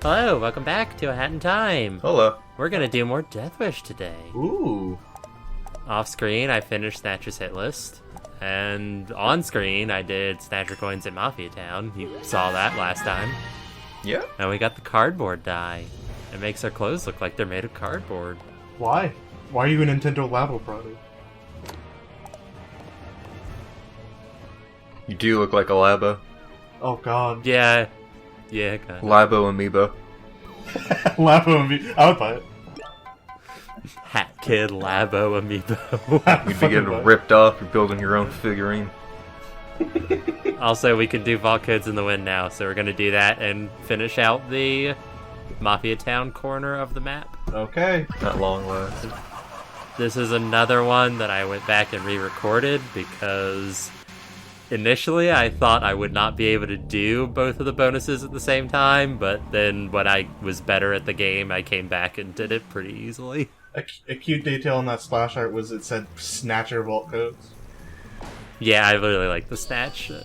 Hello, welcome back to A Hat in Time. Hello. We're gonna do more Death Wish today. Ooh. Off screen, I finished Snatcher's hit list. And on screen, I did Snatcher coins in Mafia Town. You saw that last time. Yeah. And we got the cardboard die. It makes our clothes look like they're made of cardboard. Why? Why are you a Nintendo Labo product? You do look like a Labo. Oh god. Yeah, kind of. Labo amiibo. Labo and me. I would buy it. Hat Kid Labo Amiibo. You'd be getting ripped off. You're building your own figurine. Also, we can do vault codes in the wind now, so we're gonna do that and finish out the Mafia Town corner of the map. Okay. Not long last. This is another one that I went back and re-recorded because initially I thought I would not be able to do both of the bonuses at the same time, but then when I was better at the game, I came back and did it pretty easily. A cute detail in that splash art was it said Snatcher vault codes. Yeah, I really like the Snatcher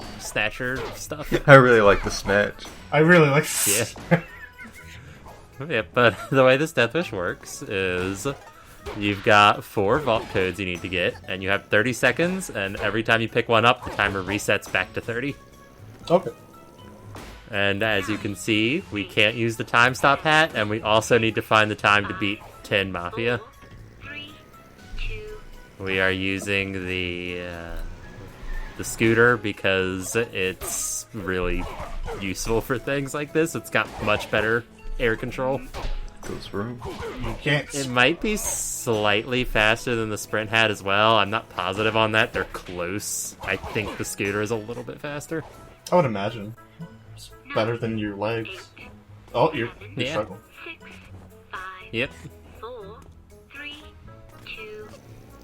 stuff. I really like the snatch. I really like. Yeah. Yeah, but the way this Death Wish works is you've got 4 vault codes you need to get, and you have 30 seconds, and every time you pick one up, the timer resets back to 30. Okay. And as you can see, we can't use the time stop hat, and we also need to find the time to beat 10 Mafia. We are using the scooter because it's really useful for things like this. It's got much better air control. Goes room. You can't. It might be slightly faster than the sprint hat as well. I'm not positive on that. They're close. I think the scooter is a little bit faster. I would imagine. It's better than your legs. Oh, you're Yeah. struggling. Yep.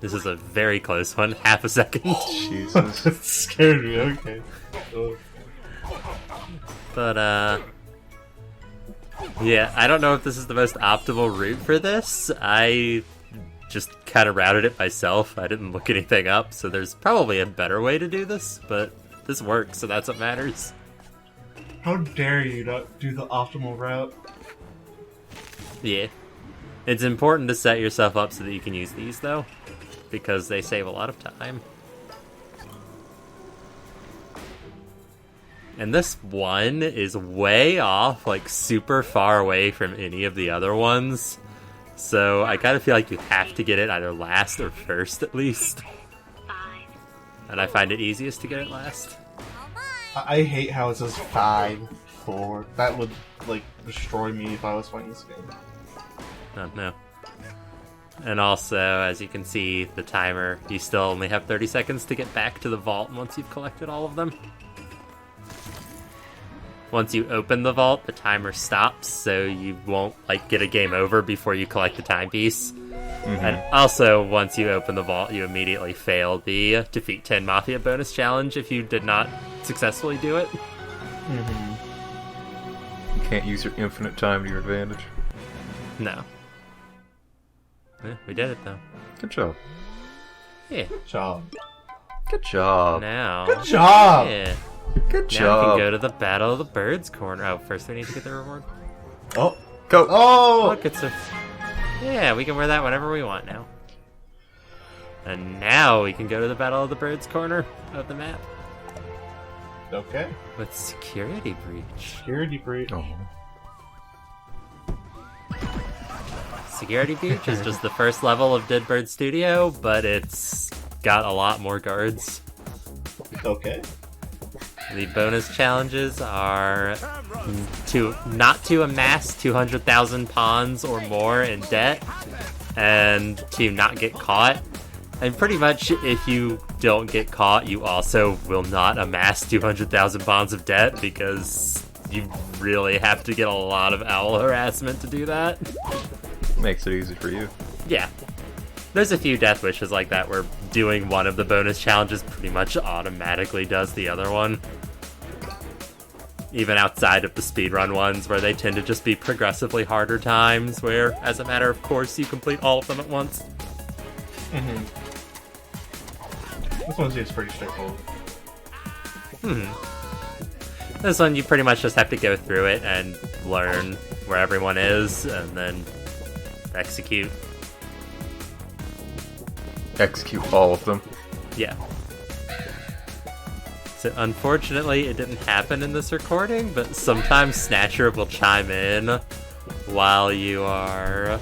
This is a very close one. Half a second. Jesus. It scared me. Okay. Oh. But, yeah, I don't know if this is the most optimal route for this. I just kind of routed it myself. I didn't look anything up, so there's probably a better way to do this, but this works, so that's what matters. How dare you not do the optimal route? Yeah. It's important to set yourself up so that you can use these, though, because they save a lot of time. And this one is way off, like super far away from any of the other ones. So I kind of feel like you have to get it either last or first at least. And I find it easiest to get it last. I hate how it says 5, 4. That would, like, destroy me if I was playing this game. Oh, no. And also, as you can see, the timer, you still only have 30 seconds to get back to the vault once you've collected all of them. Once you open the vault, the timer stops, so you won't, like, get a game over before you collect the timepiece. Mm-hmm. And also, once you open the vault, you immediately fail the Defeat 10 Mafia bonus challenge if you did not successfully do it. Mm-hmm. You can't use your infinite time to your advantage. No. Yeah, we did it, though. Good job. Yeah. Good job. Good job. Now... Good job! Yeah. Good Now we job. can go to the Battle of the Birds corner. Oh, first we need to get the reward. Oh. Go. Oh! Look, it's a... Yeah, we can wear that whenever we want now. And now we can go to the Battle of the Birds corner of the map. Okay. With Security Breach. Security breach. Oh. Security Breach is just the first level of Dead Bird Studio, but it's got a lot more guards. Okay. The bonus challenges are not to amass 200,000 pawns or more in debt, and to not get caught. And pretty much, if you don't get caught, you also will not amass 200,000 pawns of debt, because you really have to get a lot of owl harassment to do that. Makes it easy for you. Yeah. There's a few death wishes like that where doing one of the bonus challenges pretty much automatically does the other one. Even outside of the speedrun ones, where they tend to just be progressively harder times, where, as a matter of course, you complete all of them at once. Mm-hmm. This one seems pretty straightforward. This one, you pretty much just have to go through it and learn where everyone is, and then execute. Execute all of them. Yeah. So unfortunately, it didn't happen in this recording, but sometimes Snatcher will chime in while you are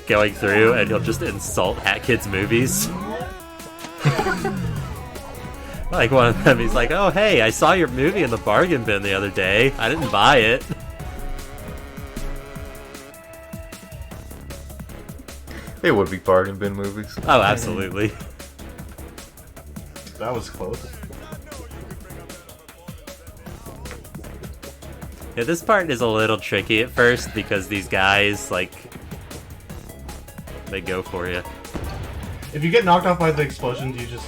going through, and he'll just insult Hat Kids movies. Like one of them, he's like, "Oh hey, I saw your movie in the bargain bin the other day. I didn't buy it." They would be bargain bin movies. Oh, absolutely. That was close. Yeah, this part is a little tricky at first because these guys, like, they go for you. If you get knocked off by the explosion, do you just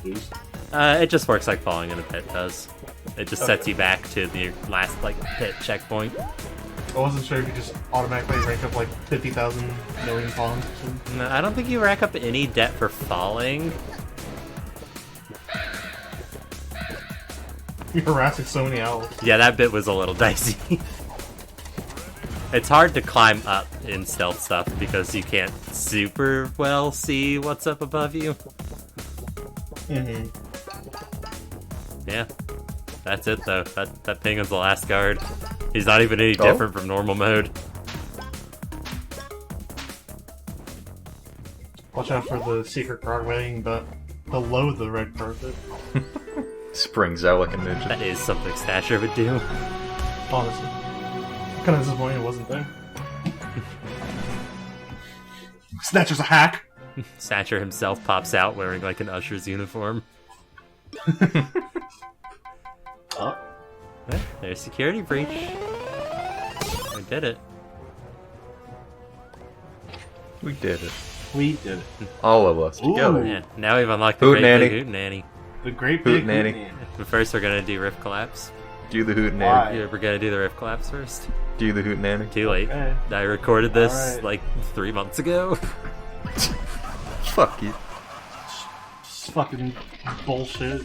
boost? It just works like falling in a pit does. It just sets you back to the last, like, pit checkpoint. I wasn't sure if you just automatically rank up like 50,000 million pawns or something. No, I don't think you rack up any debt for falling. You're harassing so many owls. Yeah, that bit was a little dicey. It's hard to climb up in stealth stuff because you can't super well see what's up above you. Mm-hmm. Yeah. That's it though. That ping is the last guard. He's not even any different from normal mode. Watch out for the secret guard waiting but below the red carpet. Springs out like a ninja. That is something Snatcher would do. Honestly. Kind of disappointed it wasn't there. Snatcher's a hack! Snatcher himself pops out wearing like an usher's uniform. Oh. There's security breach. We did it. We did it. We did it. All of us together. Yeah, now we've unlocked the Hoot Great Nanny. Big Hoot Nanny. The great Hoot big Nanny. Hoot Nanny. But first we're gonna do Rift Collapse. Do the Hoot Why? Nanny. Yeah, we're gonna do the Rift Collapse first. Do the Hoot Nanny. Too late. Okay. I recorded this Alright. like 3 months ago. Fuck you. It's fucking bullshit.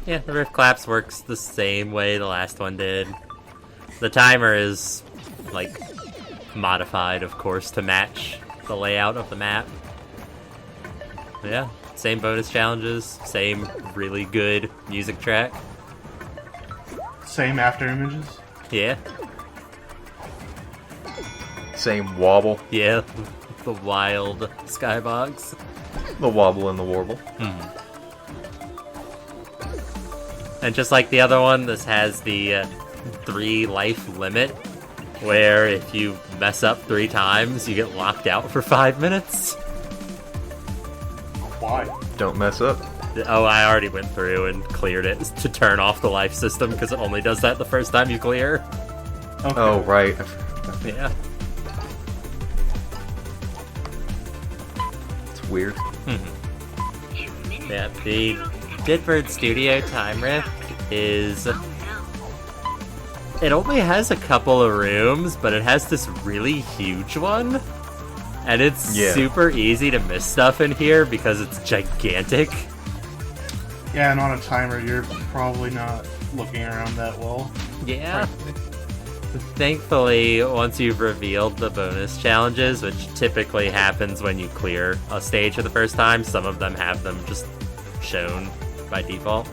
Yeah, the Rift Collapse works the same way the last one did. The timer is, like, modified, of course, to match the layout of the map. Yeah, same bonus challenges, same really good music track. Same after images. Yeah, Same wobble. yeah, the wild skybox. The wobble and the warble. And just like the other one, this has the 3 life limit, where if you mess up 3 times, you get locked out for 5 minutes. Why? Don't mess up. Oh, I already went through and cleared it to turn off the life system, because it only does that the first time you clear. Okay. Oh, right. Yeah. It's weird. Yeah, the Deadbird Studio time rift is... It only has a couple of rooms, but it has this really huge one. And it's super easy to miss stuff in here because it's gigantic. Yeah, and on a timer, you're probably not looking around that well. Yeah. Thankfully, once you've revealed the bonus challenges, which typically happens when you clear a stage for the first time, some of them have them just shown by default.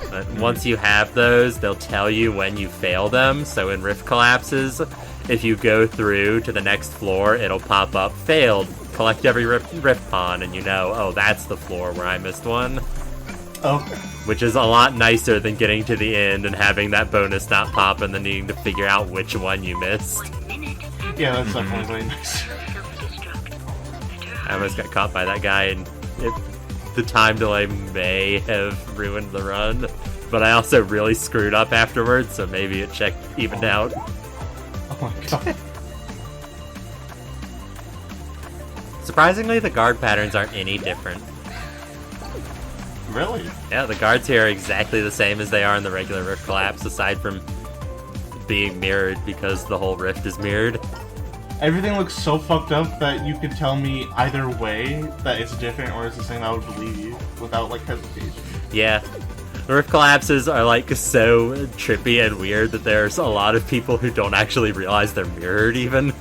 But once you have those, they'll tell you when you fail them. So in Rift Collapses, if you go through to the next floor, it'll pop up, failed, collect every Rift Pawn, and you know, oh, that's the floor where I missed one. Okay. Which is a lot nicer than getting to the end and having that bonus not pop and then needing to figure out which one you missed. Yeah, that's definitely way nice. I almost got caught by that guy, and the time delay may have ruined the run, but I also really screwed up afterwards, so maybe it evened out. Oh my god. Surprisingly, the guard patterns aren't any different. Really? Yeah, the guards here are exactly the same as they are in the regular Rift Collapse, aside from being mirrored because the whole rift is mirrored. Everything looks so fucked up that you could tell me either way that it's different or it's the same. I would believe you without like hesitation. Yeah. Rift collapses are like so trippy and weird that there's a lot of people who don't actually realize they're mirrored even.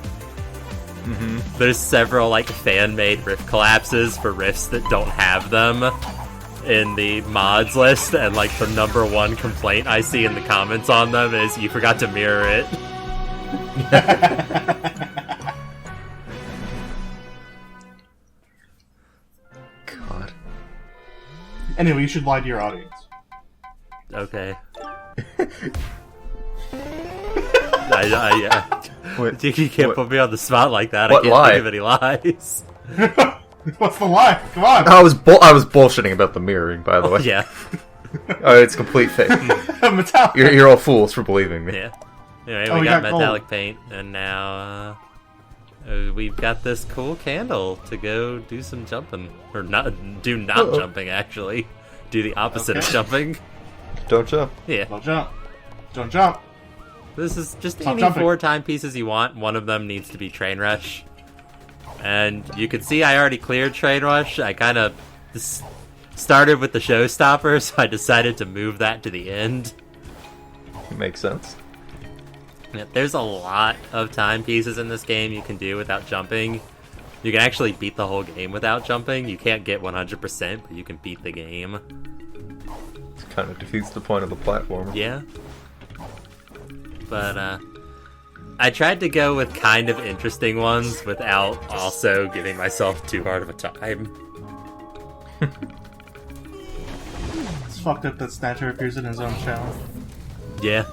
There's several like fan-made rift collapses for rifts that don't have them in the mods list, and like the number one complaint I see in the comments on them is you forgot to mirror it. God. Anyway, you should lie to your audience. Okay. Yeah. What, You can't put me on the spot like that. What I can't lie? think of any lies. What's the lie? Come on. I was bullshitting about the mirroring, by the way. Yeah. Oh, it's complete fake. Metallic. You're all fools for believing me. Yeah. Anyway, Oh, we got gold. metallic paint, and now we've got this cool candle to go do some jumping. Or not jumping, actually. Do the opposite of Okay. jumping. Don't jump. Yeah. Don't jump. Don't jump. This is just Stop any jumping. 4 timepieces you want. One of them needs to be Train Rush. And you can see I already cleared Train Rush. I kind of started with the showstopper, so I decided to move that to the end. Makes sense. Yeah, there's a lot of timepieces in this game you can do without jumping. You can actually beat the whole game without jumping. You can't get 100%, but you can beat the game. It kind of defeats the point of the platform. Yeah. But, I tried to go with kind of interesting ones without also giving myself too hard of a time. It's fucked up that Snatcher appears in his own channel. Yeah.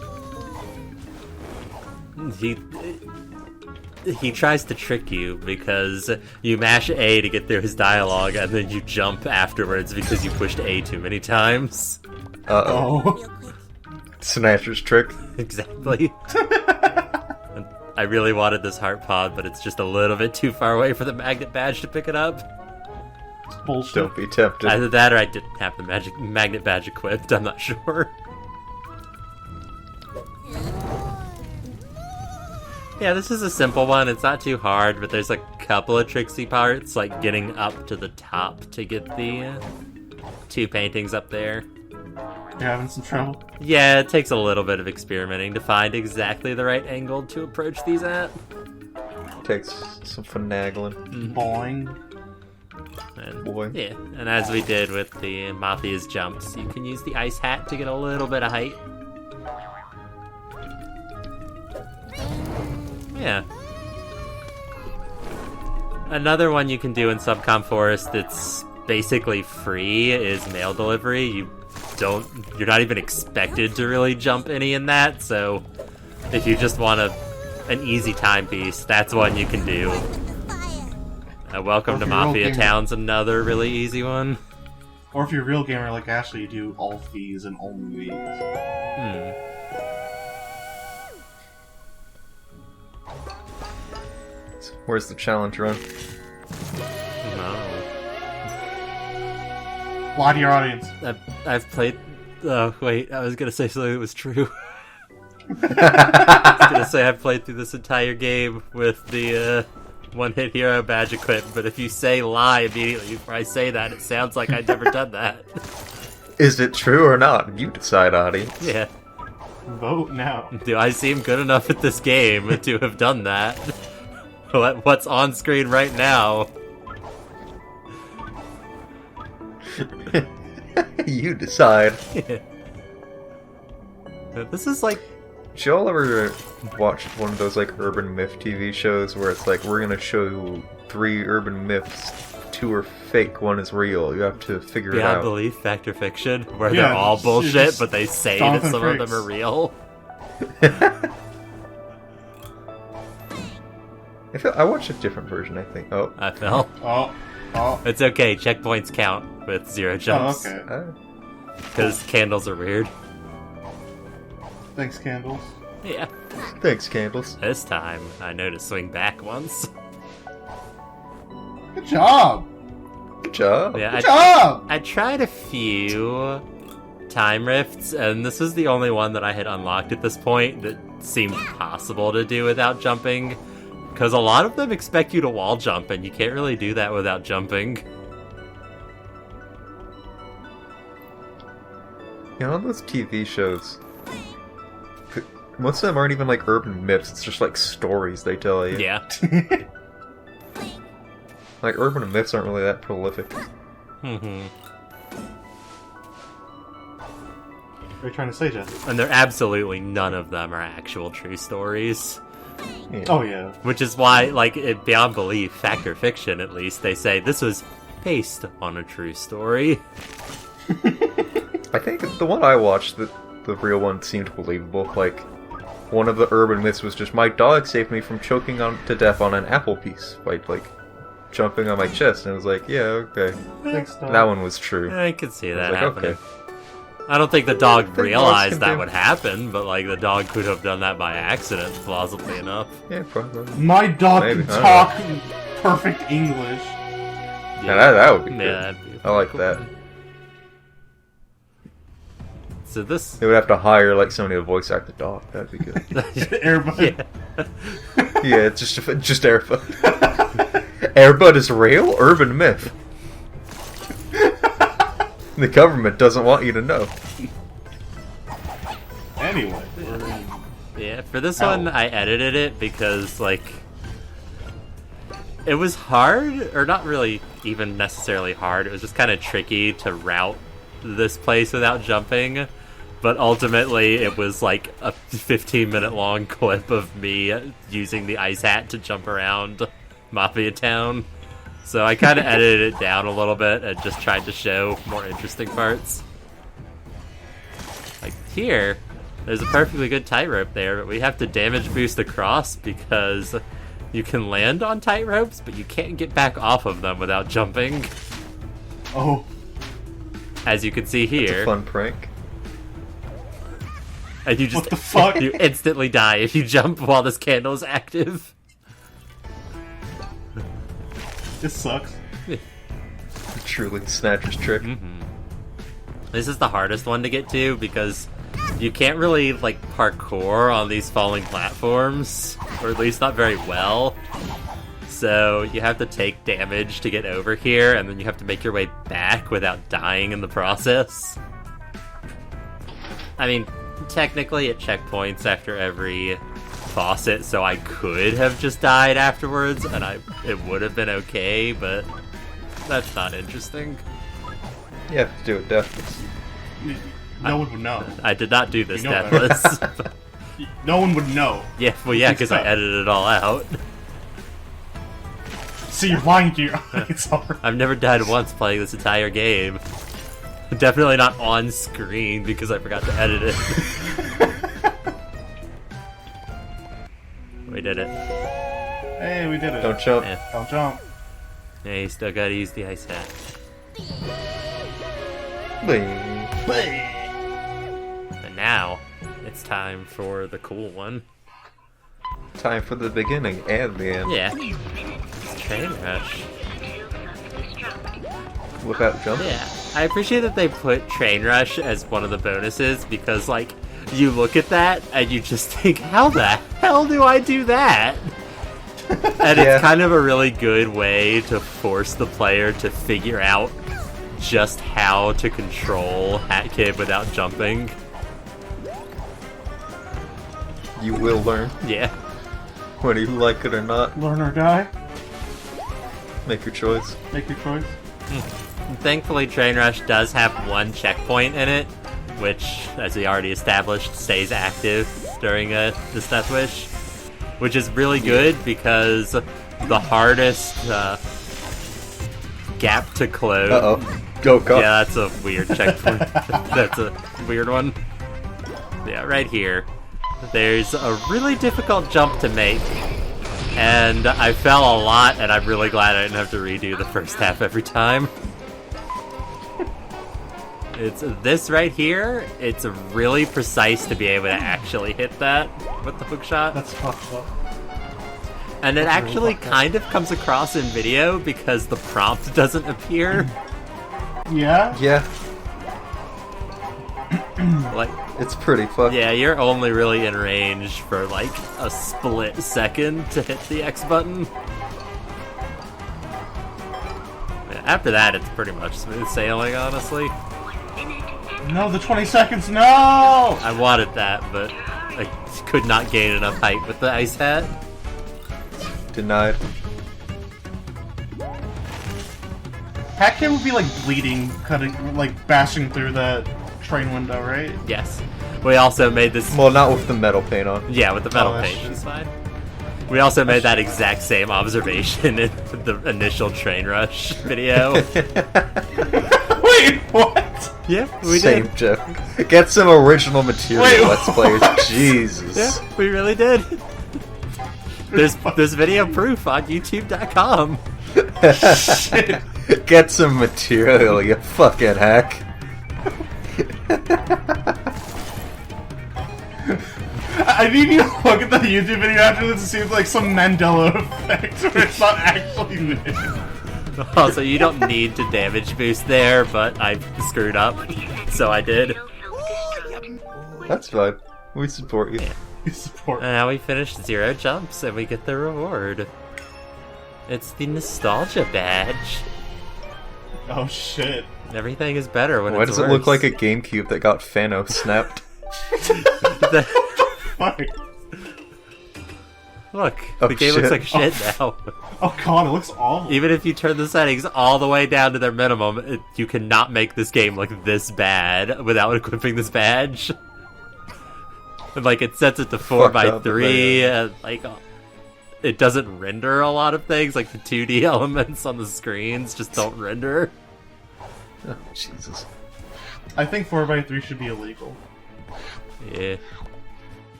He tries to trick you because you mash A to get through his dialogue and then you jump afterwards because you pushed A too many times. Uh-oh. Oh. Snatcher's trick. Exactly. And I really wanted this heart pod, but it's just a little bit too far away for the magnet badge to pick it up. It's bullshit. Don't be tempted. Either that or I didn't have the magnet badge equipped, I'm not sure. Yeah, this is a simple one. It's not too hard, but there's a couple of tricksy parts, like getting up to the top to get the 2 paintings up there. You're having some trouble? Yeah, it takes a little bit of experimenting to find exactly the right angle to approach these at. Takes some finagling. Boing. And, Boy. Yeah, and as we did with the Mafia's jumps, you can use the ice hat to get a little bit of height. Yeah. Another one you can do in Subcom Forest that's basically free is mail delivery. You're not even expected to really jump any in that, so if you just want an easy timepiece, that's one you can do. Welcome to Mafia Town's another really easy one. Or if you're a real gamer like Ashley, you do all fees and only fees. Where's the challenge run? No. Lie to your audience. I've played... Oh, wait, I was gonna say something that was true. I was gonna say I've played through this entire game with the one-hit hero badge equipped, but if you say lie immediately before I say that, it sounds like I've never done that. Is it true or not? You decide, audience. Yeah. Vote now. Do I seem good enough at this game to have done that? What's on screen right now? You decide. This is like... Did y'all ever watch one of those like urban myth TV shows where it's like, we're gonna show you 3 urban myths, 2 are fake, 1 is real. You have to figure it Beyond out. Belief, Fact or Fiction, where Yeah, they're all it's bullshit, just but they say that Jonathan some of them Frakes. are real. I watched a different version, I think. Oh. I fell. Oh. It's okay, checkpoints count with 0 jumps. Oh, okay. Because candles are weird. Thanks, Candles. Yeah. Thanks, Candles. This time, I know to swing back once. Good job! Good job. Yeah, Good job! I tried a few time rifts, and this is the only one that I had unlocked at this point that seemed possible to do without jumping. Because a lot of them expect you to wall jump, and you can't really do that without jumping. You know, those TV shows, most of them aren't even like urban myths, it's just like stories they tell you. Yeah. Like, urban myths aren't really that prolific. Mm-hmm. What are you trying to say, Jeff? And absolutely none of them are actual true stories. Yeah. Oh, yeah. Which is why, like, beyond belief, fact or fiction at least, they say this was based on a true story. I think the one I watched, the real one seemed believable. Like, one of the urban myths was just, my dog saved me from choking to death on an apple piece by, like, jumping on my chest. And it was like, yeah, okay. Thanks, dog. That one was true. I could see that like, happening. okay. I don't think the dog dogs realized can that do- would happen, but, like, the dog could have done that by accident, plausibly enough. Yeah, probably. My dog Maybe, can I don't talk perfect English. Yeah, that would be good. Yeah, that'd be I like cool. that. So this... They would have to hire, like, somebody to voice act the dog. That'd be good. Airbud. yeah. Yeah, it's just Airbud. Airbud is real? Urban myth. The government doesn't want you to know. Anyway. Yeah, for this Ow. one, I edited it because, like, it was hard, or not really even necessarily hard, it was just kind of tricky to route this place without jumping, but ultimately it was like a 15-minute long clip of me using the ice hat to jump around Mafia Town. So I kind of edited it down a little bit and just tried to show more interesting parts. Like here, there's a perfectly good tightrope there, but we have to damage boost across because you can land on tightropes, but you can't get back off of them without jumping. Oh. As you can see It's a here. fun prank. And you just What the fuck? you instantly die if you jump while this candle is active. This sucks. Truly Snatcher's trick. This is the hardest one to get to because you can't really like parkour on these falling platforms, or at least not very well. So you have to take damage to get over here, and then you have to make your way back without dying in the process. I mean, technically it checkpoints after every faucet, so I could have just died afterwards, and it would have been okay, but that's not interesting. You have to do it deathless. No one would know. I did not do this You know deathless. No one would know. Yeah, well, yeah, It's because I tough. edited it all out. See, you're lying to your audience already. I've never died once playing this entire game. Definitely not on screen because I forgot to edit it. We did it. Hey, we did it. Don't jump. Yeah. Don't jump. Yeah, you still gotta use the ice hat. And now, it's time for the cool one. Time for the beginning and the end. Yeah. It's Train Rush. Without jumping. Yeah. I appreciate that they put Train Rush as one of the bonuses because, like, you look at that and you just think, how the hell do I do that? And Yeah. it's kind of a really good way to force the player to figure out just how to control Hat Kid without jumping. You will learn, Yeah. whether you like it or not. Learn or die. Make your choice. Make your choice. Thankfully, Train Rush does have one checkpoint in it, which, as we already established, stays active during this Death Wish, which is really good because the hardest gap to close. Uh-oh. Go, go. Yeah, that's a weird checkpoint. That's a weird one. Yeah, right here. There's a really difficult jump to make, and I fell a lot, and I'm really glad I didn't have to redo the first half every time. It's this right here. It's really precise to be able to actually hit that with the hook shot. That's fucked up. And it That's really actually fucked up. kind of comes across in video because the prompt doesn't appear. Yeah? Yeah, Like, it's pretty fucked. yeah, you're only really in range for like a split second to hit the X button. Yeah, after that, it's pretty much smooth sailing, honestly. No, the 20 seconds, no! I wanted that, but I could not gain enough height with the ice hat. Denied. Hat Kid would be like bleeding, cutting, like bashing through that train window, right? Yes. We also made this... Well, not with the metal paint on. Yeah, with the metal Oh, that's paint, true. it's fine. We also made that exact same observation in the initial train rush video. Wait, what? Yeah, we Same did. joke. Get some original material, Wait, Let's Players. what? Jesus. Yeah, we really did. There's video proof on YouTube.com. Shit. Get some material, you fucking hack. I need you to look at the YouTube video after this. It seems like some Mandela effect where it's not actually me. Also, you don't need to damage boost there, but I screwed up, so I did. That's fine. We support you. You support. And now we finished 0 jumps, and we get the reward. It's the nostalgia badge. Oh shit. Everything is better when Why it's does it look worse. like a GameCube that got Fano snapped? Fuck. Look, Oh, the game looks shit. like shit now. Oh god, it looks awful. Even if you turn the settings all the way down to their minimum, you cannot make this game look this bad without equipping this badge. And, like, it sets it to 4x3, and, like, it doesn't render a lot of things, like the 2D elements on the screens just don't render. Oh, Jesus. I think 4x3 should be illegal. Yeah.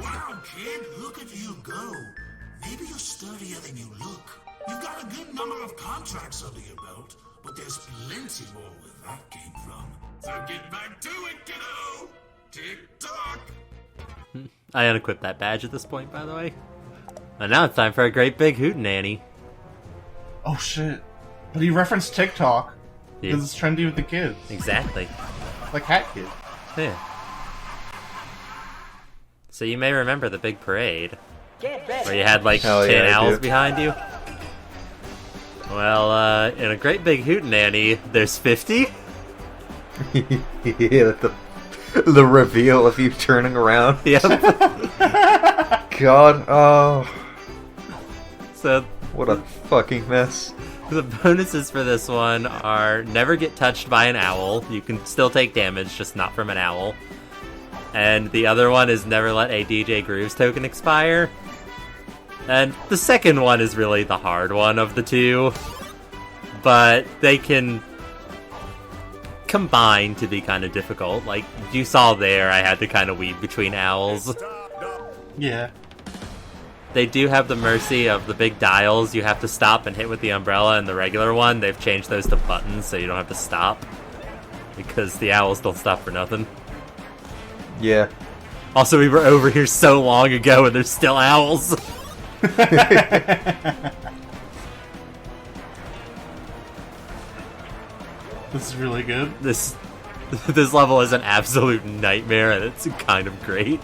Wow, kid, look at you go. Maybe you're sturdier than you look. You've got a good number of contracts under your belt, but there's plenty more where that came from. So get back to it, kiddo! Tick-tock! I unequipped that badge at this point, by the way. And now it's time for a great big Hoot Nanny. Oh shit. But he referenced TikTok Yeah, because it's trendy with the kids. exactly. Like Hat Kid. Yeah. So you may remember the big parade, where you had like Hell 10 yeah, I owls do. behind you. Well, in a great big Hoot Nanny, there's 50. Yeah, the reveal of you turning around. Yep. God, oh, So what a fucking mess. the bonuses for this one are never get touched by an owl. You can still take damage, just not from an owl. And the other one is never let a DJ Grooves token expire. And the second one is really the hard one of the two. But they can combine to be kind of difficult. Like, you saw there, I had to kind of weave between owls. Yeah. They do have the mercy of the big dials you have to stop and hit with the umbrella, and the regular one, they've changed those to buttons so you don't have to stop. Because the owls don't stop for nothing. Yeah. Also, we were over here so long ago and there's still owls. This is really good. This level is an absolute nightmare and it's kind of great.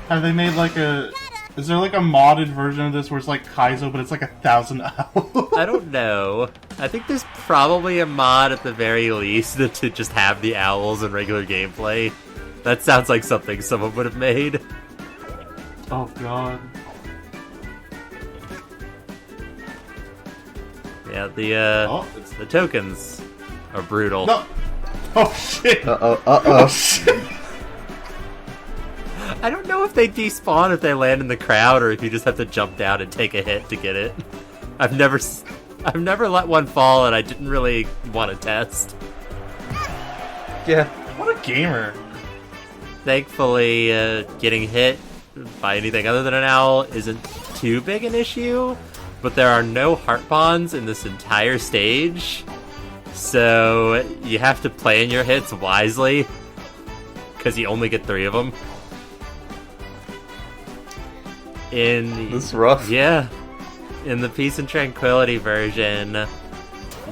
Have they made like a... Is there like a modded version of this where it's like Kaizo, but it's like 1,000 owls? I don't know. I think there's probably a mod at the very least to just have the owls in regular gameplay. That sounds like something someone would have made. Oh god. Yeah, Oh, it's... the tokens are brutal. No! Oh shit! Uh-oh. I don't know if they despawn if they land in the crowd or if you just have to jump down and take a hit to get it. I've never let one fall and I didn't really want to test. Yeah. What a gamer. Thankfully, getting hit by anything other than an owl isn't too big an issue, but there are no heart bonds in this entire stage, so you have to plan your hits wisely, because you only get 3 of them. This is rough. Yeah, in the Peace and Tranquility version,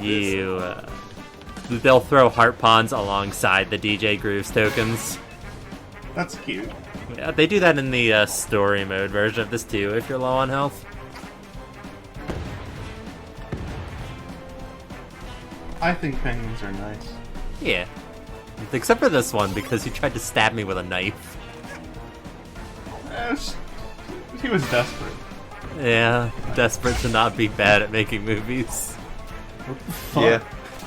they'll throw heart bonds alongside the DJ Grooves tokens. That's cute. Yeah, they do that in the story mode version of this too, if you're low on health. I think penguins are nice. Yeah. Except for this one, because he tried to stab me with a knife. He was desperate. Yeah, desperate to not be bad at making movies. What the fuck?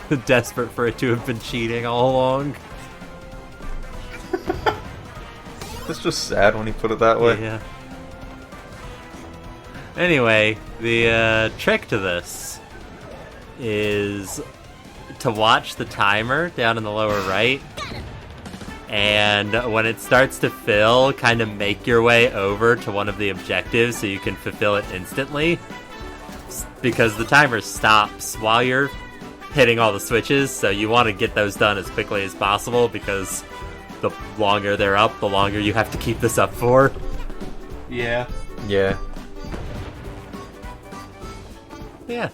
Yeah. Desperate for it to have been cheating all along. It's just sad when you put it that way. Yeah. Anyway, the trick to this is to watch the timer down in the lower right, and when it starts to fill, kind of make your way over to one of the objectives so you can fulfill it instantly, because the timer stops while you're hitting all the switches, so you want to get those done as quickly as possible, because the longer they're up, the longer you have to keep this up for. Yeah. Yeah. Yeah.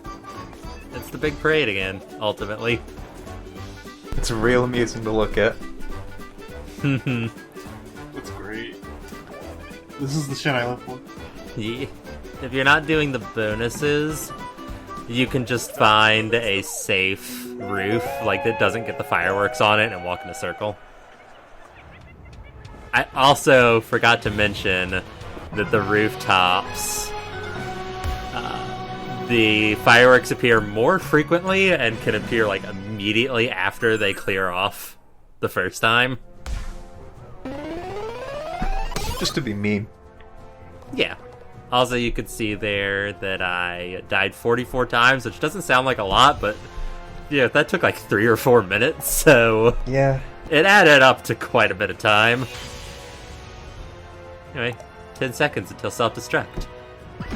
It's the big parade again, ultimately. It's real amusing to look at. That's great. This is the shit I live for. Yeah. If you're not doing the bonuses, you can just find a safe roof, like that doesn't get the fireworks on it, and walk in a circle. I also forgot to mention that the rooftops, the fireworks appear more frequently and can appear like immediately after they clear off the first time. Just to be mean. Yeah. Also, you could see there that I died 44 times, which doesn't sound like a lot, but yeah, that took like 3 or 4 minutes, so Yeah. it added up to quite a bit of time. Anyway, 10 seconds until self-destruct.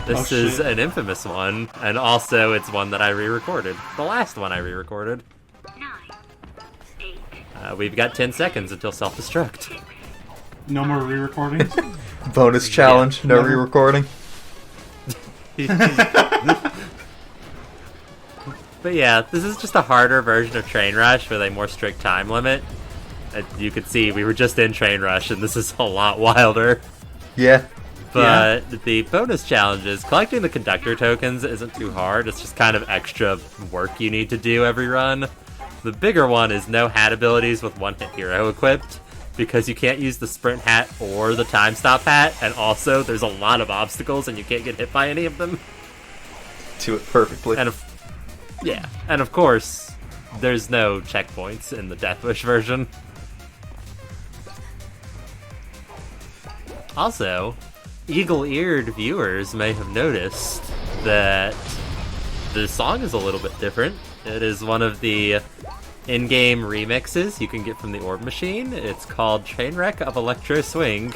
This is an infamous one, and also it's one that I re-recorded. The last one I re-recorded. 9, 8. We've got 10 seconds until self-destruct. No more re-recordings? Bonus challenge, no never- re-recording. But yeah, this is just a harder version of Train Rush with a more strict time limit. As you can see, we were just in Train Rush, and this is a lot wilder. Yeah. But the bonus challenges, collecting the conductor tokens isn't too hard. It's just kind of extra work you need to do every run. The bigger one is no hat abilities with one-hit hero equipped, because you can't use the sprint hat or the time stop hat, and also there's a lot of obstacles and you can't get hit by any of them. Do it perfectly. And of course, there's no checkpoints in the Deathwish version. Also, eagle-eared viewers may have noticed that the song is a little bit different. It is one of the in-game remixes you can get from the Orb Machine. It's called Trainwreck of Electro Swing.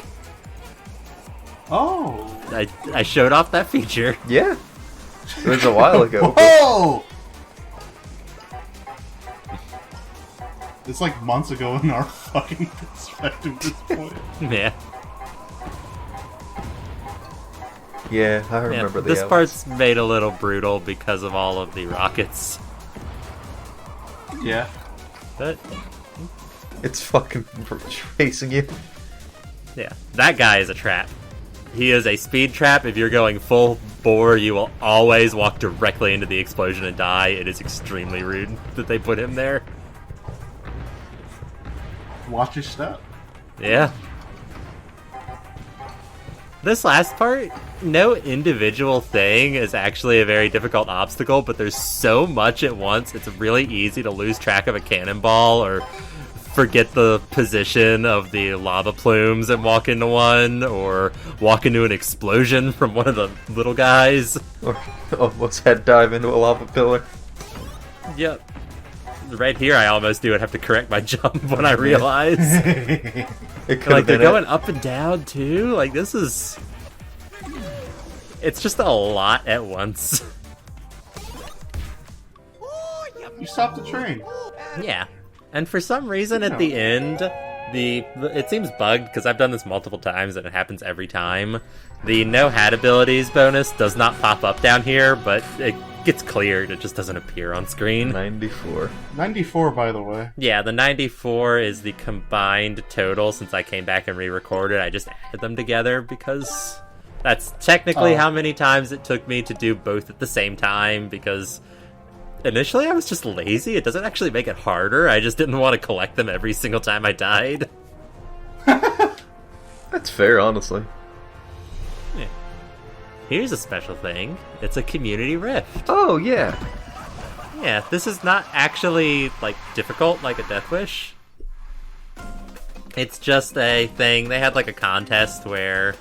Oh! I showed off that feature. Yeah. It was a while ago. Whoa! It's like months ago in our fucking perspective at this point. Yeah. Yeah, I remember the This elements. part's made a little brutal because of all of the rockets. Yeah. But It's fucking chasing you. yeah, that guy is a trap. He is a speed trap. If you're going full bore, you will always walk directly into the explosion and die. It is extremely rude that they put him there. Watch your step. Yeah. This last part, no individual thing is actually a very difficult obstacle, but there's so much at once, it's really easy to lose track of a cannonball or forget the position of the lava plumes and walk into one, or walk into an explosion from one of the little guys. Or almost head dive into a lava pillar. Yep. Right here, I almost do. I'd have to correct my jump when I realize. It could Like, have they're been going it. up and down, too? Like, this is... It's just a lot at once. You stopped the train. Yeah. And for some reason, at the end, it seems bugged, because I've done this multiple times, and it happens every time. The no hat abilities bonus does not pop up down here, but it gets cleared. It just doesn't appear on screen. 94. 94, by the way. Yeah, the 94 is the combined total since I came back and re-recorded. I just added them together because that's technically how many times it took me to do both at the same time, because initially I was just lazy. It doesn't actually make it harder. I just didn't want to collect them every single time I died. That's fair, honestly. Yeah. Here's a special thing. It's a community rift. Oh, yeah. Yeah, this is not actually, like, difficult like a Death Wish. It's just a thing. They had, like, a contest where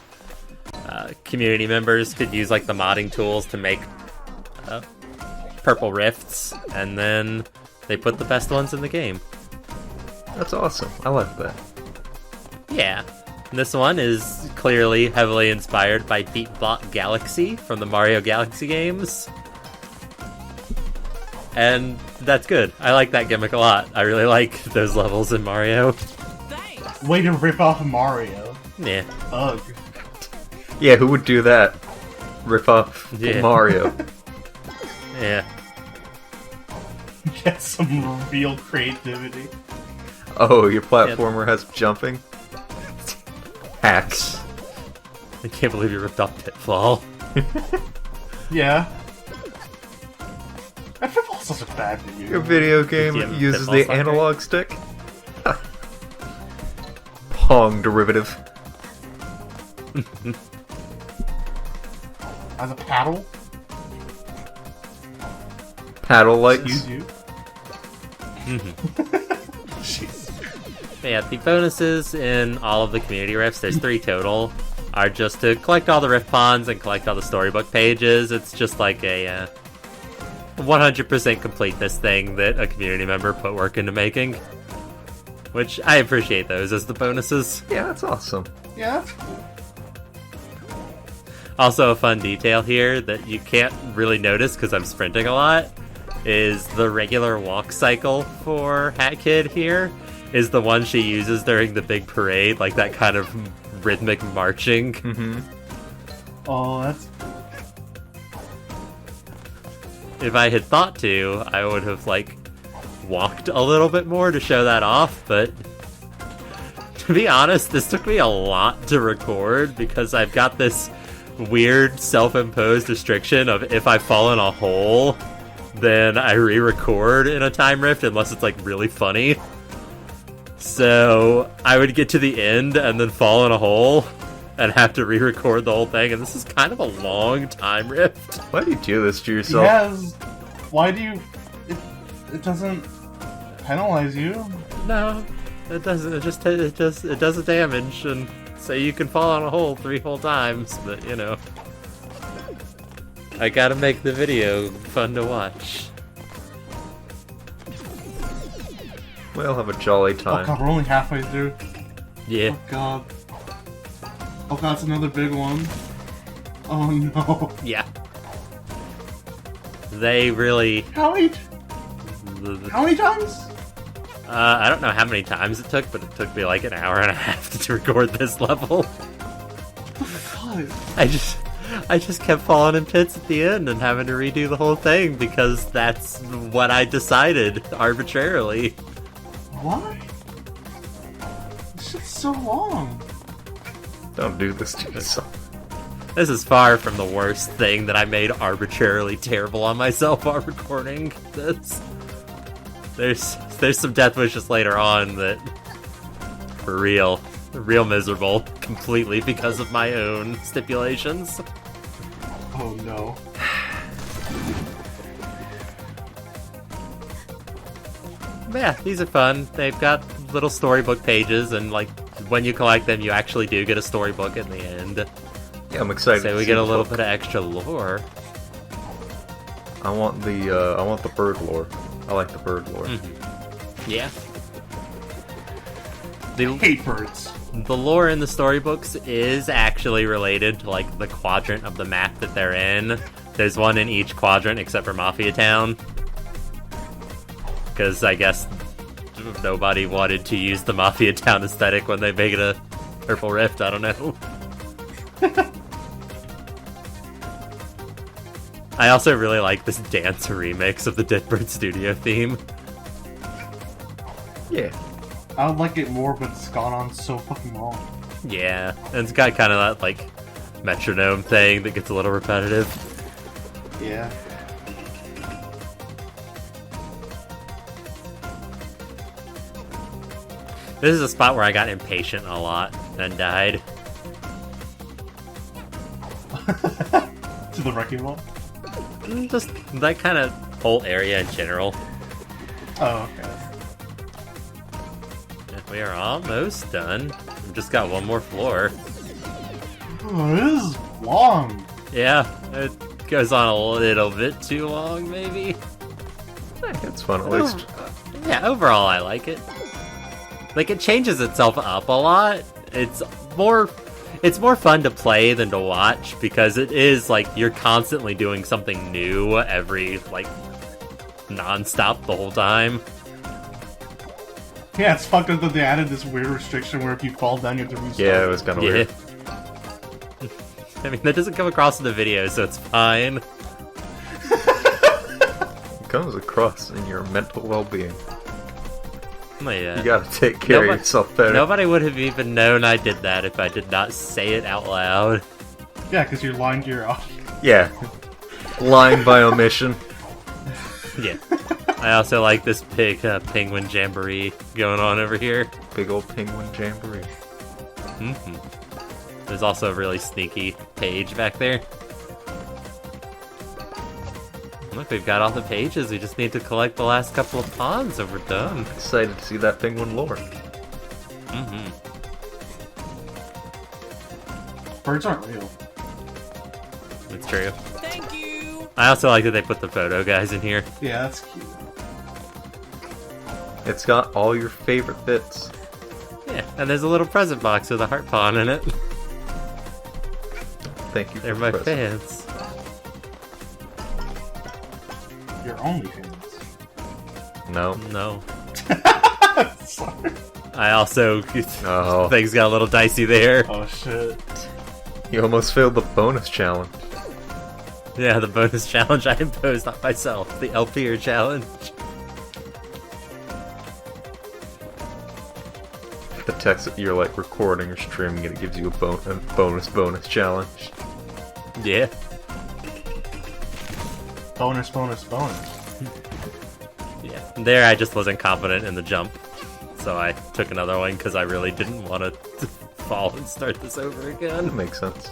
community members could use, like, the modding tools to make purple rifts, and then they put the best ones in the game. That's awesome. I like that. Yeah. This one is clearly heavily inspired by Beatbot Galaxy from the Mario Galaxy games. And that's good. I like that gimmick a lot. I really like those levels in Mario. Way to rip off Mario. Yeah. Ugh. Yeah, who would do that? Rip off Yeah. Mario. Yeah. Get some real creativity. Oh, your platformer has jumping? Hacks. I can't believe you ripped off Pitfall. Yeah. That Pitfall's such a bad video. Your video game Yeah, uses Pitfall's the not analog stick? Pong derivative. As a paddle? Paddle lights. Excuse you? Jeez. Yeah, the bonuses in all of the community rifts, there's 3 total, are just to collect all the rift pawns and collect all the storybook pages. It's just like a 100% complete this thing that a community member put work into making. Which, I appreciate those as the bonuses. Yeah, that's awesome. Yeah, that's cool. Also, a fun detail here that you can't really notice because I'm sprinting a lot is the regular walk cycle for Hat Kid here is the one she uses during the big parade, like that kind of rhythmic marching. Mm-hmm. Oh, that's... If I had thought to, I would have, like, walked a little bit more to show that off, but to be honest, this took me a lot to record because I've got this weird self-imposed restriction of if I fall in a hole, then I re-record in a time rift unless it's, like, really funny. So I would get to the end and then fall in a hole and have to re-record the whole thing, and this is kind of a long time rift. Why do you do this to yourself? Yes. Why do you... It doesn't penalize you. No, it doesn't. It does a damage, and so you can fall in a hole 3 whole times. But you know, I gotta make the video fun to watch. We'll have a jolly Oh time. god, we're only halfway through. Yeah, Oh god. Oh god, it's another big one. Oh no. yeah. They really. How many times? I don't know how many times it took, but it took me like an hour and a half to record this level. God. I just kept falling in pits at the end and having to redo the whole thing because that's what I decided arbitrarily. Why? This shit's so long. Don't do this to yourself. This is far from the worst thing that I made arbitrarily terrible on myself while recording this. There's some death wishes later on that for real miserable completely because of my own stipulations. Oh no. But yeah, these are fun. They've got little storybook pages, and like when you collect them, you actually do get a storybook in the end. Yeah, I'm excited. So to we see get a the little book. bit of extra lore. I want the bird lore. I like the bird lore. Yeah. I hate birds. The lore in the storybooks is actually related to, like, the quadrant of the map that they're in. There's one in each quadrant except for Mafia Town. Because I guess nobody wanted to use the Mafia Town aesthetic when they made a Purple Rift, I don't know. I also really like this dance remix of the Deadbird Studio theme. Yeah. I would like it more, but it's gone on so fucking long. Yeah, and it's got kind of that, like, metronome thing that gets a little repetitive. Yeah. This is a spot where I got impatient a lot and died. To the wrecking ball? Just that kind of whole area in general. Oh, okay. We are almost done. We've just got one more floor. Oh, this is long. Yeah, it goes on a little bit too long, maybe. It's fun at least. Yeah, overall I like it. Like, it changes itself up a lot. It's more fun to play than to watch, because it is, like, you're constantly doing something new every, like, non-stop the whole time. Yeah, it's fucked up that they added this weird restriction where if you fall down, you have to restart. Yeah, it was kind of weird. I mean, that doesn't come across in the video, so it's fine. It comes across in your mental well-being. Oh, yeah. You gotta take care of yourself better. Nobody would have even known I did that if I did not say it out loud. Yeah, because you're lying to your audience. Yeah. Lying by omission. Yeah. I also like this big penguin jamboree going on over here. Big old penguin jamboree. Mm-hmm. There's also a really sneaky page back there. Look, we've got all the pages. We just need to collect the last couple of pawns and we're done. Excited to see that penguin lore. Mm-hmm. Birds aren't real. That's true. Thank you! I also like that they put the photo guys in here. Yeah, that's cute. It's got all your favorite bits. Yeah, and there's a little present box with a heart pawn in it. Thank you for They're the my present. fans. Your only fans. No. No. Sorry. I also... Oh. Things got a little dicey there. Oh shit. You almost failed the bonus challenge. Yeah, the bonus challenge I imposed on myself. The LPer challenge. The text that you're like recording or streaming it gives you a bonus challenge. Yeah. Bonus. Yeah. There I just wasn't confident in the jump. So I took another one because I really didn't want to fall and start this over That again. makes sense.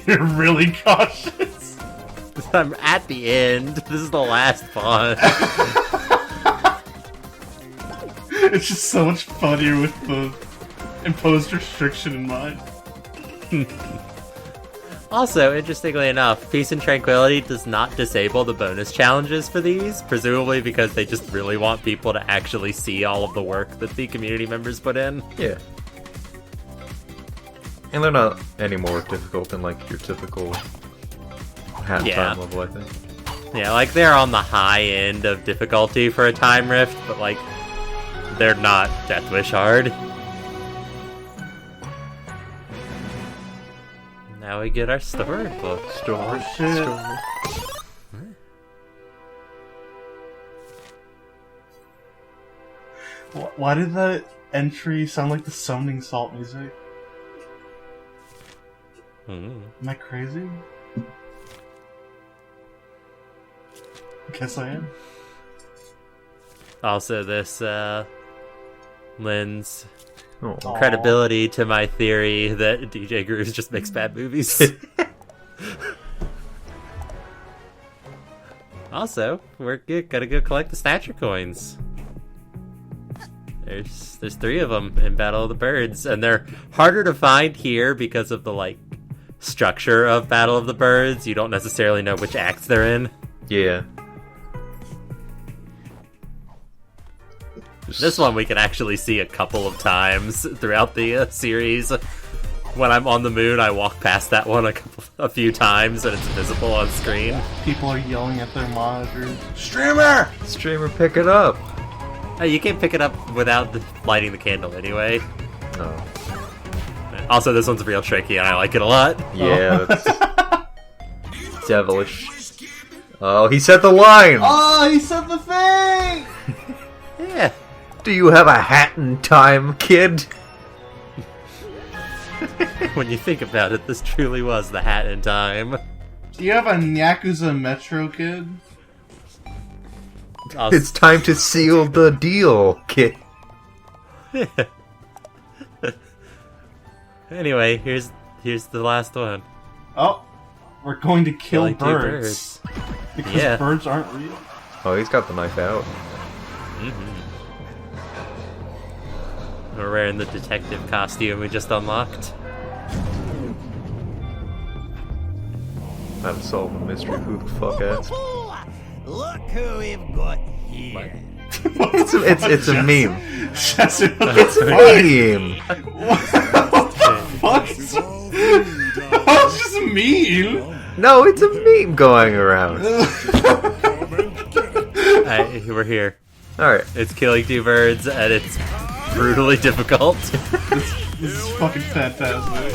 You're really cautious. I'm at the end. This is the last pawn. It's just so much funnier with the imposed restriction in mind. Also, interestingly enough, Peace and Tranquility does not disable the bonus challenges for these, presumably because they just really want people to actually see all of the work that the community members put in. Yeah. And they're not any more difficult than like your typical half-time Yeah. level, I think. Yeah, like they're on the high end of difficulty for a time rift, but like they're not Death Wish hard. Now we get our storybook. Story. shit. Story. Why did that entry sound like the summoning salt music? Mm. Am I crazy? Guess I am. Also, this lends Oh. Aw. credibility to my theory that DJ Grooves just makes bad movies. Also, we're gotta go collect the Snatcher coins. There's 3 of them in Battle of the Birds, and they're harder to find here because of the like structure of Battle of the Birds. You don't necessarily know which acts they're in. Yeah. This one we can actually see a couple of times throughout the series. When I'm on the moon, I walk past that one a few times, and it's visible on screen. People are yelling at their monitors. Streamer! Streamer, pick it up! Oh, you can't pick it up without lighting the candle anyway. No. Also, this one's real tricky, and I like it a lot. Yeah, that's devilish. Oh, he said the line! Oh, he said the thing! Yeah. Do you have a hat in time, kid? When you think about it, this truly was the hat in time. Do you have a Yakuza Metro, kid? It's time to seal the deal, kid. Anyway, here's the last one. Oh, we're going to kill Killing two birds. Because Yeah. birds aren't real. Oh, he's got the knife out. We're wearing the detective costume we just unlocked. How to solve a mystery. Who the fuck asked? Look who we've got here. It's a meme. Jesse, what It's a meme. the fuck? That's just mean. No, it's a meme going around. Alright, we're here. Alright. It's killing two birds, and it's brutally difficult. This is fucking fantastic.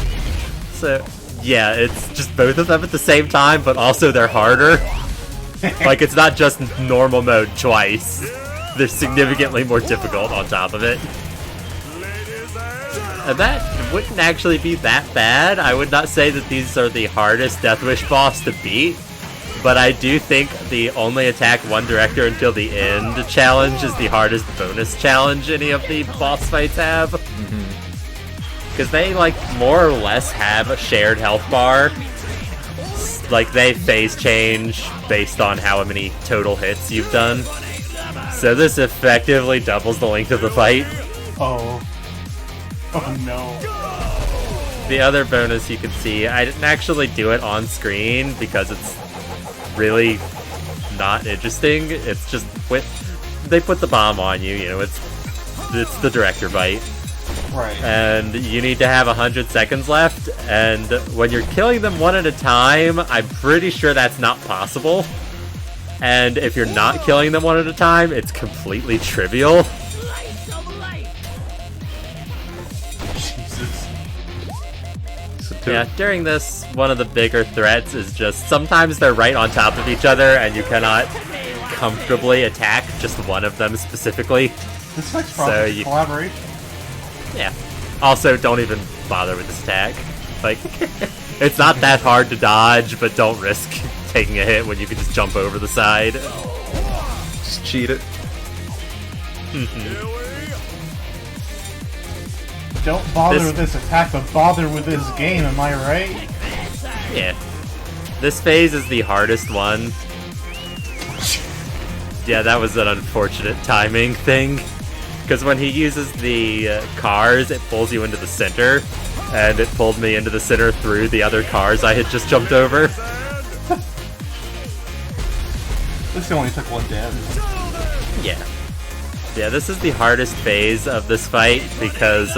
So, yeah, it's just both of them at the same time, but also they're harder. Like, it's not just normal mode twice. They're significantly more difficult on top of it. And that wouldn't actually be that bad. I would not say that these are the hardest Death Wish boss to beat. But I do think the only attack one director until the end challenge is the hardest bonus challenge any of the boss fights have. Because they, like, more or less have a shared health bar. Like, they phase change based on how many total hits you've done. So this effectively doubles the length of the fight. Oh. Oh no. The other bonus you can see, I didn't actually do it on screen because it's really not interesting. It's just they put the bomb on you, you know, it's the director bite. Right. And you need to have 100 seconds left, and when you're killing them one at a time, I'm pretty sure that's not possible. And if you're not killing them one at a time, it's completely trivial. Jesus. Yeah, during this, one of the bigger threats is just sometimes they're right on top of each other and you cannot comfortably attack just one of them specifically. This fight's probably you- collaboration. Yeah. Also, don't even bother with this attack. Like, it's not that hard to dodge, but don't risk taking a hit when you can just jump over the side. Just cheat it. Don't bother This- with this attack, but bother with this game, am I right? Yeah. This phase is the hardest one. Yeah, that was an unfortunate timing thing. Because when he uses the cars, it pulls you into the center. And it pulled me into the center through the other cars I had just jumped over. This only took one damage. Yeah. Yeah, this is the hardest phase of this fight because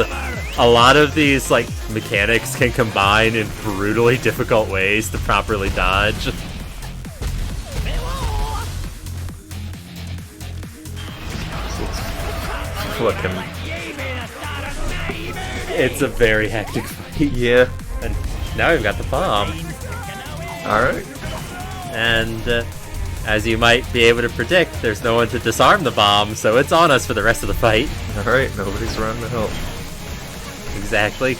a lot of these, like, mechanics can combine in brutally difficult ways to properly dodge. Fucking It's a very hectic fight. yeah. And now we've got the bomb. All right. And as you might be able to predict, there's no one to disarm the bomb, so it's on us for the rest of the fight. All right. Nobody's around to help. Exactly.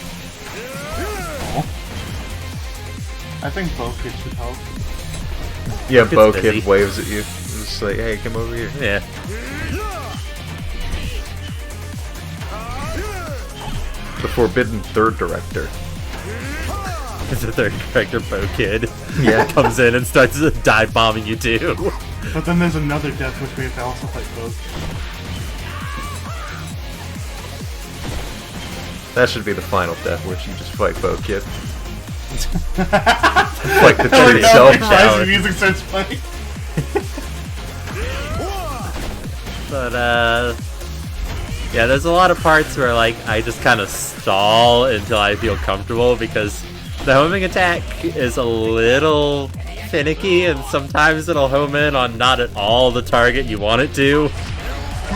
I think both kids should help. Yeah, It's Bo busy. Kid waves at you. Just like, hey, come over here. Yeah. The forbidden third director. The third director, Bo Kid, Yeah. comes in and starts dive bombing you too. But then there's another death which we have to also fight both. That should be the final death, where you just fight Bo Kid. Like the true self Rising challenge. music starts playing. But yeah, there's a lot of parts where like I just kind of stall until I feel comfortable because the homing attack is a little finicky and sometimes it'll home in on not at all the target you want it to.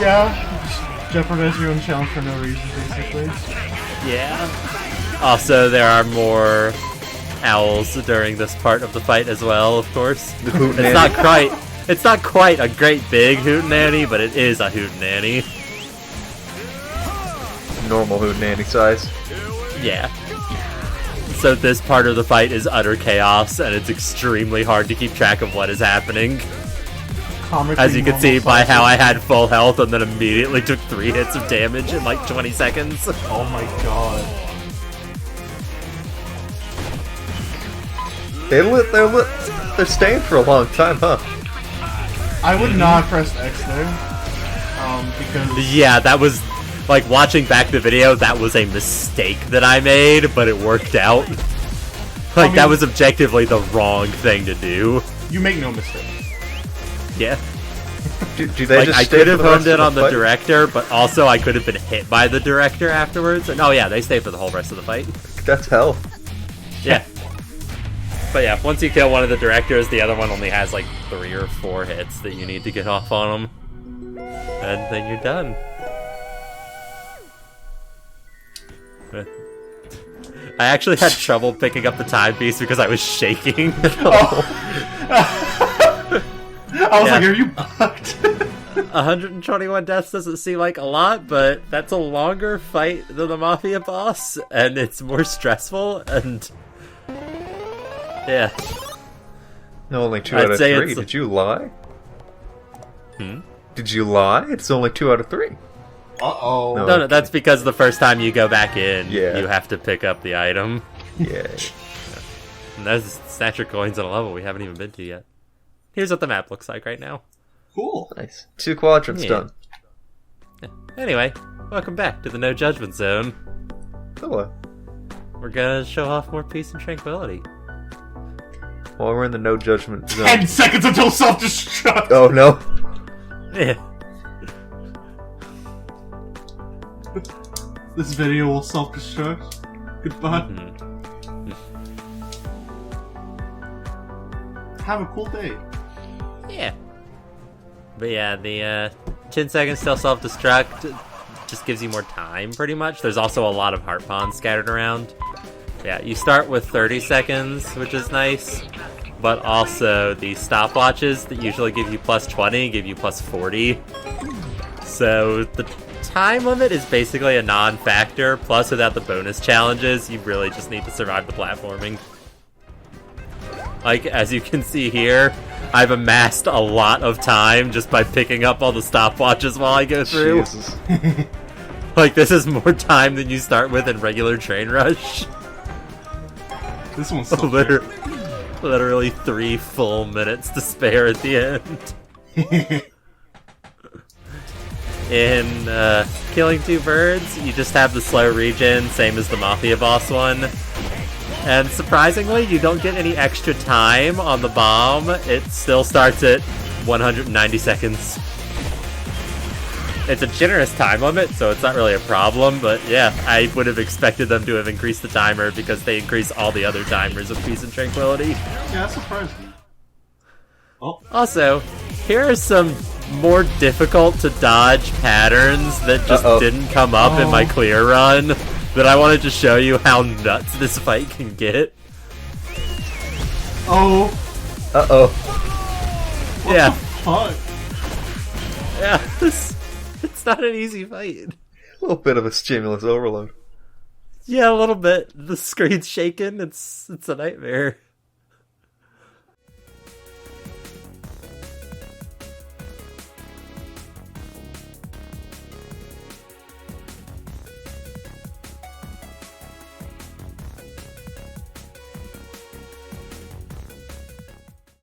Yeah, jeopardize your own challenge for no reason, basically. Yeah. Also, there are more owls during this part of the fight as well, of course. The Hoot It's not quite a great big hootenanny, but it is a hootenanny. Normal Hoot Nanny size. Yeah. So this part of the fight is utter chaos, and it's extremely hard to keep track of what is happening. comically As you can see normal by size. how I had full health and then immediately took 3 hits of damage in like 20 seconds. Oh my god. They're staying for a long time, huh? I would not press X there. Because Yeah, that was, like, watching back the video, that was a mistake that I made, but it worked out. Like, that was objectively the wrong thing to do. you make no mistake. Yeah. Do they Like, just I stay could for have the rest honed in of the on the fight? director, but also I could have been hit by the director afterwards. And, oh yeah, they stay for the whole rest of the fight. That's hell. Yeah. But yeah, once you kill one of the directors, the other one only has like 3 or 4 hits that you need to get off on them. And then you're done. I actually had trouble picking up the timepiece because I was shaking. I was Yeah. like, are you bugged? 121 deaths doesn't seem like a lot, but that's a longer fight than the Mafia boss, and it's more stressful, and... yeah. No, only 2 I'd out of say 3. it's- Did you lie? Hmm? Did you lie? It's only 2 out of 3. Uh-oh. No. No, that's because the first time you go back in, Yeah. you have to pick up the item. Yeah. And there's Snatcher coins on a level we haven't even been to yet. Here's what the map looks like right now. Cool. Nice. 2 quadrants Yeah. done. Anyway, welcome back to the No Judgment Zone. Hello. We're gonna show off more peace and tranquility. While we're in the no judgment zone. 10 seconds until self-destruct! Oh no. Yeah. This video will self-destruct. Goodbye. Have a cool day. Yeah. But yeah, the 10 seconds till self-destruct just gives you more time, pretty much. There's also a lot of heart pawns scattered around. Yeah, you start with 30 seconds, which is nice. But also, the stopwatches that usually give you plus 20 give you plus 40. So, the time limit is basically a non-factor. Plus, without the bonus challenges, you really just need to survive the platforming. Like, as you can see here, I've amassed a lot of time just by picking up all the stopwatches while I go through. Jesus. Like, this is more time than you start with in regular Train Rush. This one's so Literally 3 full minutes to spare at the end. In Killing 2 Birds, you just have the slow regen, same as the Mafia boss one. And surprisingly, you don't get any extra time on the bomb. It still starts at 190 seconds. It's a generous time limit, so it's not really a problem, but yeah, I would have expected them to have increased the timer because they increase all the other timers of Peace and Tranquility. Yeah, that surprised me. Oh, Also, here are some more difficult to dodge patterns that just Uh-oh. didn't come up in my clear run that I wanted to show you how nuts this fight can get. oh, Uh-oh. Yeah, fuck. yeah, it's not an easy fight. A little bit of a stimulus overload. Yeah, a little bit. The screen's shaking. It's a nightmare.